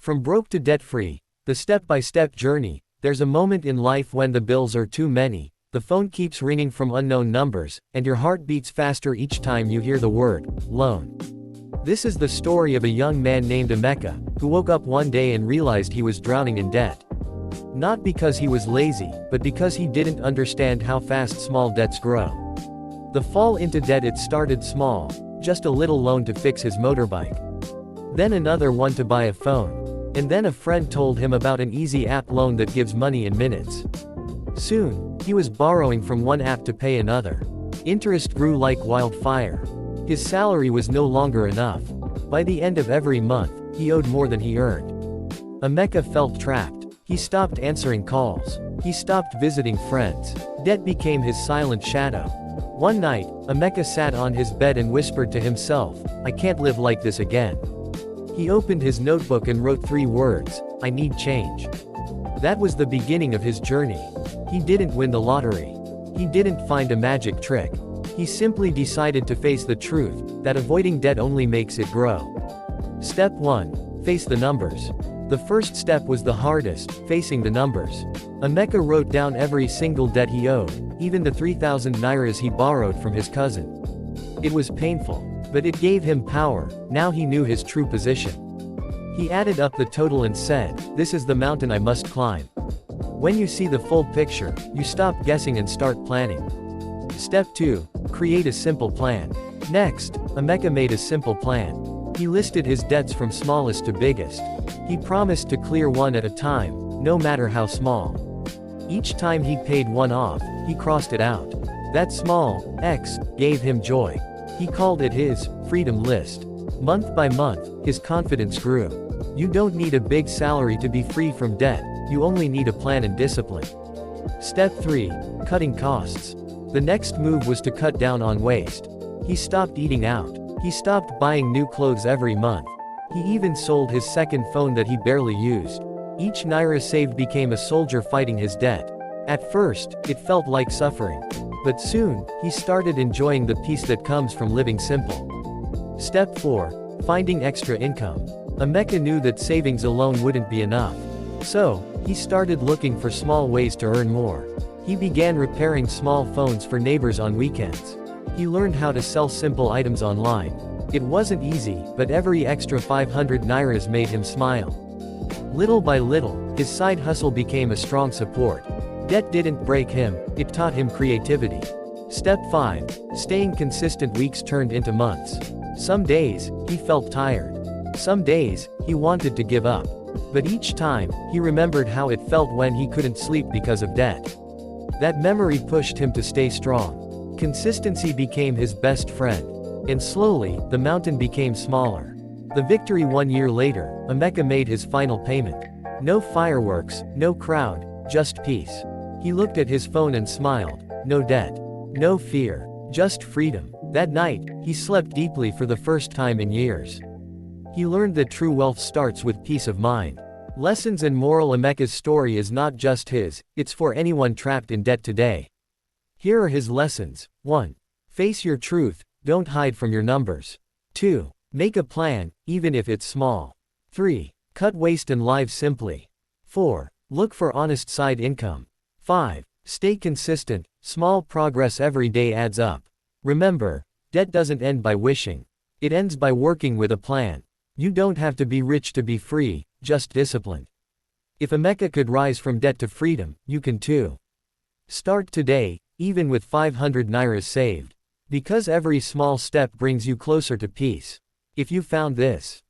From broke to debt-free, the step-by-step journey. There's a moment in life when the bills are too many, the phone keeps ringing from unknown numbers, and your heart beats faster each time you hear the word loan. This is the story of a young man named Emeka, who woke up one day and realized he was drowning in debt. Not because he was lazy, but because he didn't understand how fast small debts grow. The fall into debt, it started small, just a little loan to fix his motorbike. Then another one to buy a phone. And then a friend told him about an easy app loan that gives money in minutes. Soon, he was borrowing from one app to pay another. Interest grew like wildfire. His salary was no longer enough. By the end of every month, he owed more than he earned. Emeka felt trapped. He stopped answering calls. He stopped visiting friends. Debt became his silent shadow. One night, Emeka sat on his bed and whispered to himself, "I can't live like this again." He opened his notebook and wrote 3 words, "I need change." That was the beginning of his journey. He didn't win the lottery. He didn't find a magic trick. He simply decided to face the truth, that avoiding debt only makes it grow. Step 1. Face the numbers. The first step was the hardest, facing the numbers. Emeka wrote down every single debt he owed, even the 3,000 nairas he borrowed from his cousin. It was painful, but it gave him power. Now he knew his true position. He added up the total and said, "This is the mountain I must climb." When you see the full picture, you stop guessing and start planning. Step 2. Create a simple plan. Next, Emeka made a simple plan. He listed his debts from smallest to biggest. He promised to clear one at a time, no matter how small. Each time he paid one off, he crossed it out. That small X gave him joy. He called it his freedom list. Month by month, his confidence grew. You don't need a big salary to be free from debt, you only need a plan and discipline. Step 3. Cutting costs. The next move was to cut down on waste. He stopped eating out. He stopped buying new clothes every month. He even sold his second phone that he barely used. Each naira saved became a soldier fighting his debt. At first, it felt like suffering. But soon, he started enjoying the peace that comes from living simple. Step 4. Finding extra income. Emeka knew that savings alone wouldn't be enough. So, he started looking for small ways to earn more. He began repairing small phones for neighbors on weekends. He learned how to sell simple items online. It wasn't easy, but every extra 500 nairas made him smile. Little by little, his side hustle became a strong support. Debt didn't break him, it taught him creativity. Step 5. Staying consistent. Weeks turned into months. Some days, he felt tired. Some days, he wanted to give up. But each time, he remembered how it felt when he couldn't sleep because of debt. That memory pushed him to stay strong. Consistency became his best friend. And slowly, the mountain became smaller. The victory. 1 year later, Emeka made his final payment. No fireworks, no crowd, just peace. He looked at his phone and smiled. No debt. No fear. Just freedom. That night, he slept deeply for the first time in years. He learned that true wealth starts with peace of mind. Lessons and moral. Emeka's story is not just his, it's for anyone trapped in debt today. Here are his lessons. 1. Face your truth, don't hide from your numbers. 2. Make a plan, even if it's small. 3. Cut waste and live simply. 4. Look for honest side income. 5. Stay consistent, small progress every day adds up. Remember, debt doesn't end by wishing. It ends by working with a plan. You don't have to be rich to be free, just disciplined. If Emeka could rise from debt to freedom, you can too. Start today, even with 500 nairas saved. Because every small step brings you closer to peace. If you found this